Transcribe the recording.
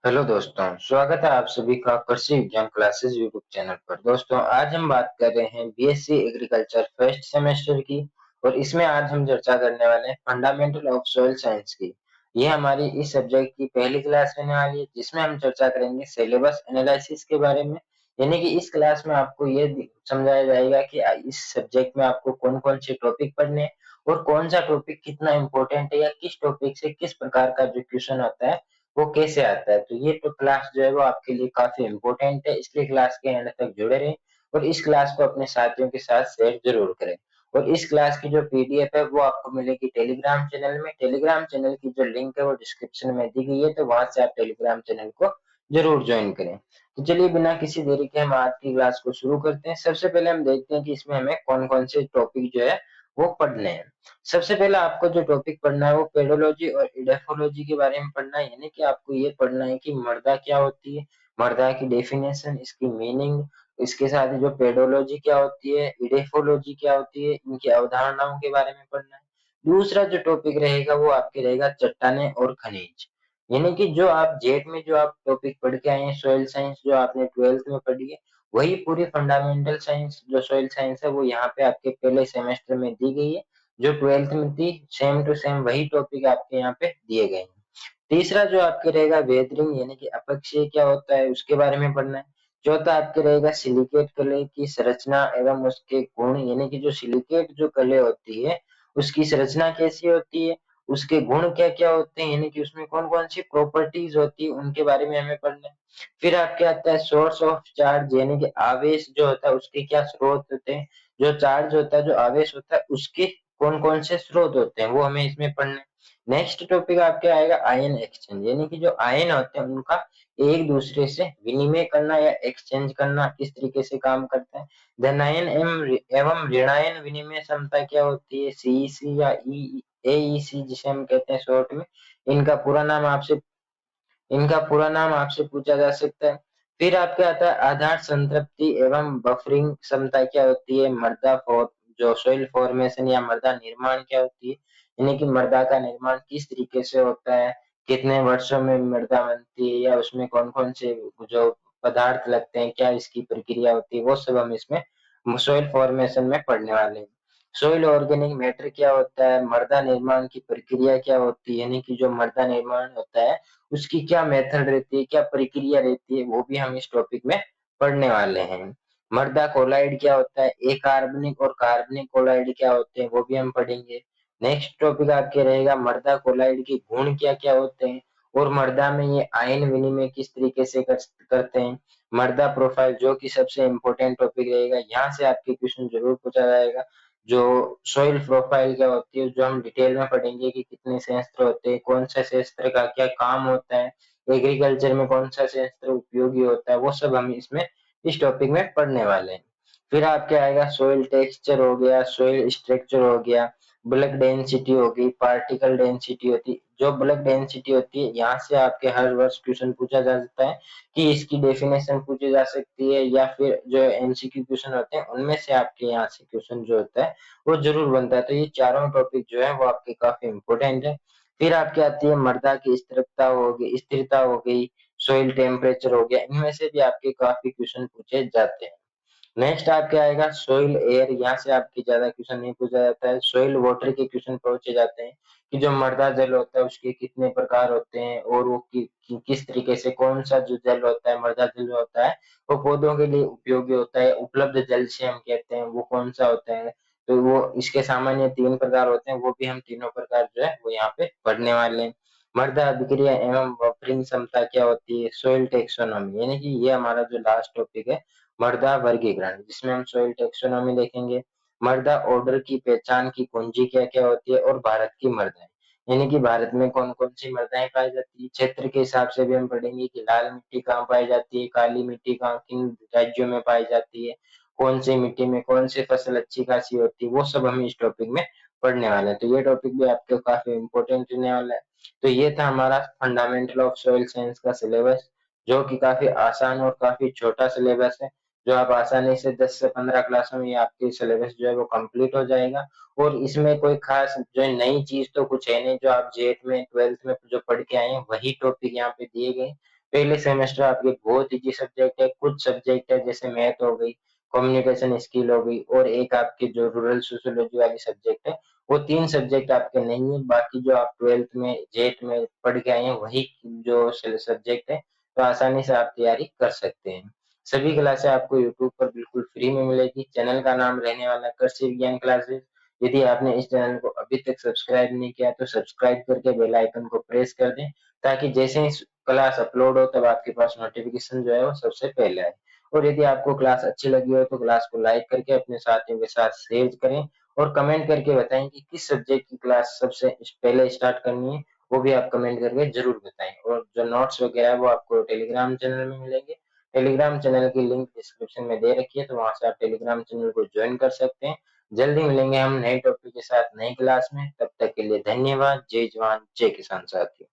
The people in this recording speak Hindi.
हेलो दोस्तों, स्वागत है आप सभी का कृषि विज्ञान क्लासेस यूट्यूब चैनल पर। दोस्तों, आज हम बात कर रहे हैं बीएससी एग्रीकल्चर फर्स्ट सेमेस्टर की और इसमें आज हम चर्चा करने वाले हैं फंडामेंटल ऑफ सॉइल साइंस की। ये हमारी इस सब्जेक्ट की पहली क्लास रहने वाली है जिसमें हम चर्चा करेंगे सिलेबस एनालिसिस के बारे में। यानी कि इस क्लास में आपको ये समझाया जाएगा कि इस सब्जेक्ट में आपको कौन-कौन से टॉपिक पढ़ने हैं और कौन सा टॉपिक कितना इम्पोर्टेंट है या किस टॉपिक से किस प्रकार का जो क्वेश्चन आता है वो कैसे आता है। तो ये तो क्लास जो है वो आपके लिए काफी इम्पोर्टेंट है, इसलिए क्लास के एंड तक जुड़े रहें और इस क्लास को अपने साथियों के साथ शेयर जरूर करें। और इस क्लास की जो पीडीएफ है वो आपको मिलेगी टेलीग्राम चैनल में। टेलीग्राम चैनल की जो लिंक है वो डिस्क्रिप्शन में दी गई है, तो वहां से आप टेलीग्राम चैनल को जरूर ज्वाइन करें। तो चलिए बिना किसी देरी के हम आज की क्लास को शुरू करते हैं। सबसे पहले हम देखते हैं कि इसमें हमें कौन कौन से टॉपिक जो है वो पढ़ने हैं। सबसे पहले आपको जो टॉपिक पढ़ना है वो पेडोलॉजी और इडेफोलॉजी के बारे में पढ़ना है। यानी कि आपको ये पढ़ना है कि मृदा क्या होती है, मृदा की डेफिनेशन, इसकी मीनिंग, इसके साथ ही जो पेडोलॉजी क्या होती है, इडेफोलॉजी क्या होती है, इनकी अवधारणाओं के बारे में पढ़ना है। दूसरा जो टॉपिक रहेगा वो आपके रहेगा चट्टाने और खनिज। यानी कि जो आप जेट में जो आप टॉपिक पढ़ के आए हैं सॉइल साइंस, जो आपने ट्वेल्थ में पढ़ी है, वही पूरी फंडामेंटल साइंस जो सॉइल साइंस है वो यहाँ पे आपके पहले सेमेस्टर में दी गई है। जो ट्वेल्थ में थी सेम टू सेम वही टॉपिक आपके यहाँ पे दिए गए हैं। तीसरा जो आपके रहेगा वेदरिंग यानी कि अपक्षय क्या होता है उसके बारे में पढ़ना है। चौथा आपके रहेगा सिलिकेट कले की संरचना एवं उसके गुण, यानी कि जो सिलिकेट जो कले होती है उसकी संरचना कैसी होती है, उसके गुण क्या क्या होते हैं, यानी कि उसमें कौन कौन सी प्रॉपर्टीज होती है उनके बारे में हमें पढ़ना है। फिर आपके आता है सोर्स ऑफ चार्ज, यानी कि आवेश जो होता है उसके क्या स्रोत होते हैं। जो चार्ज होता है, जो आवेश होता है, उसके कौन-कौन से स्रोत होते हैं वो हमें इसमें पढ़ना है। नेक्स्ट टॉपिक आपके आएगा आयन एक्सचेंज, यानी कि जो आयन होते हैं उनका एक दूसरे से विनिमय करना या एक्सचेंज करना किस तरीके से काम करता है। धनायन एवं ऋणायन विनिमय क्षमता क्या होती है, सीईसी या एईसी जिसे हम कहते हैं शॉर्ट में। इनका पूरा नाम आपसे इनका पूरा नाम आपसे पूछा जा सकता है। फिर आपके आता है आधार संतृप्ति एवं बफरिंग क्षमता क्या होती है, मृदा फॉर जो सॉइल फॉर्मेशन या मृदा निर्माण क्या होती है, यानी कि मृदा का निर्माण किस तरीके से होता है, कितने वर्षों में मृदा बनती है या उसमें कौन-कौन से जो पदार्थ लगते हैं, क्या इसकी प्रक्रिया होती है, वो सब हम इसमें सॉइल फॉर्मेशन में पढ़ने वाले हैं। सॉइल ऑर्गेनिक मैटर क्या होता है, मृदा निर्माण की प्रक्रिया क्या होती है, यानी कि जो मृदा निर्माण होता है उसकी क्या मेथड रहती है, क्या प्रक्रिया रहती है, वो भी हम इस टॉपिक में पढ़ने वाले हैं। मृदा कोलाइड क्या होता है, अकार्बनिक और कार्बनिक कोलाइड क्या होते हैं, वो भी हम पढ़ेंगे। नेक्स्ट टॉपिक आपके रहेगा मृदा कोलाइड के गुण क्या-क्या होते हैं और मृदा में ये आयन विनिमय किस तरीके से करते हैं। मृदा प्रोफाइल जो कि सबसे इम्पोर्टेंट टॉपिक रहेगा, यहाँ से आपके क्वेश्चन जरूर पूछा जाएगा। जो सॉइल प्रोफाइल क्या होती है, जो हम डिटेल में पढ़ेंगे कि कितने शास्त्र होते हैं, कौन सा शास्त्र का क्या काम होता है, एग्रीकल्चर में कौन सा शास्त्र उपयोगी होता है, वो सब हम इसमें इस टॉपिक में पढ़ने वाले हैं। फिर आपके आएगा सॉइल टेक्सचर हो गया, सॉइल स्ट्रक्चर हो गया, ब्लक डेंसिटी हो गई, पार्टिकल डेंसिटी होती। जो ब्लक डेंसिटी होती है यहाँ से आपके हर वर्ष क्वेश्चन पूछा जा सकता है कि इसकी डेफिनेशन पूछी जा सकती है या फिर जो एमसीक्यू क्वेश्चन होते हैं उनमें से आपके यहाँ से क्वेश्चन जो होता है वो जरूर बनता है। तो ये चारों टॉपिक जो है वो आपके काफी इम्पोर्टेंट है। फिर आपकी आती है मृदा की स्थिरता हो गई, सॉइल टेम्परेचर हो गया, इनमें से भी आपके काफी क्वेश्चन पूछे जाते हैं। नेक्स्ट आपके आएगा सोइल एयर, यहाँ से आपके ज्यादा क्वेश्चन नहीं पूछा जाता है। सोइल वाटर के क्वेश्चन पूछे जाते हैं कि जो मृदा जल होता है उसके कितने प्रकार होते हैं और वो किस तरीके से, कौन सा जो जल होता है, मृदा जल होता है, वो पौधों के लिए उपयोगी होता है, उपलब्ध जल से हम कहते हैं वो कौन सा होता है। तो वो इसके सामान्य तीन प्रकार होते हैं, वो भी हम तीनों प्रकार जो है वो यहाँ पे पढ़ने वाले हैं। मृदा अभिक्रिया एवं बफरिंग क्षमता क्या होती है, सोइल टेक्सोनॉमी, यानी कि ये हमारा जो लास्ट टॉपिक है मृदा वर्गीकरण, जिसमें हम सोइल टेक्सोनॉमी देखेंगे। मृदा ऑर्डर की पहचान की कुंजी क्या क्या होती है और भारत की मृदाएं, यानी कि भारत में कौन कौन सी मृदाएं पाई जाती है। क्षेत्र के हिसाब से भी हम पढ़ेंगे कि लाल मिट्टी कहाँ पाई जाती है, काली मिट्टी कहाँ किन राज्यों में पाई जाती है, कौन सी मिट्टी में कौन सी फसल अच्छी खासी होती है, वो सब हम इस टॉपिक में पढ़ने वाले हैं। तो ये टॉपिक भी आपके काफी इंपॉर्टेंट रहने वाला है। तो ये था हमारा फंडामेंटल ऑफ सॉइल साइंस का सिलेबस, जो कि काफी आसान और काफी छोटा सिलेबस है, जो आप आसानी से 10 से 15 क्लासों में आपके सिलेबस जो है वो कंप्लीट हो जाएगा। और इसमें कोई खास जो नई चीज तो कुछ है नहीं, जो आप जेट में ट्वेल्थ में जो पढ़ के आए हैं वही टॉपिक यहाँ पे दिए गए। पहले सेमेस्टर आपके बहुत ईज़ी सब्जेक्ट है, कुछ सब्जेक्ट है जैसे मैथ हो गई, कम्युनिकेशन स्किल हो गई और एक आपके जो रूरल सोशियोलॉजी वाली सब्जेक्ट है, वो 3 सब्जेक्ट आपके नहीं है, बाकी जो आप 12th में, जेट में पढ़ के आए हैं वही जो सब्जेक्ट है, तो आसानी से आप तैयारी कर सकते हैं। सभी क्लासें आपको यूट्यूब पर बिल्कुल फ्री में मिलेगी। चैनल का नाम रहने वाला है कृषि विज्ञान क्लासेस। यदि आपने इस चैनल को अभी तक सब्सक्राइब नहीं किया तो सब्सक्राइब करके बेल आइकन को प्रेस कर दें, ताकि जैसे ही क्लास अपलोड हो तब आपके पास नोटिफिकेशन जो है वो सबसे पहले आए। और यदि आपको क्लास अच्छी लगी हो तो क्लास को लाइक करके अपने साथियों के साथ शेयर करें और कमेंट करके बताएं कि किस सब्जेक्ट की क्लास सबसे पहले स्टार्ट करनी है, वो भी आप कमेंट करके जरूर बताएं। और जो नोट्स वगैरह है वो आपको टेलीग्राम चैनल में मिलेंगे। टेलीग्राम चैनल की लिंक डिस्क्रिप्शन में दे रखी है, तो वहां से आप टेलीग्राम चैनल को ज्वाइन कर सकते हैं। जल्दी मिलेंगे हम नए टॉपिक के साथ नई क्लास में, तब तक के लिए धन्यवाद। जय जवान जय किसान साथियों।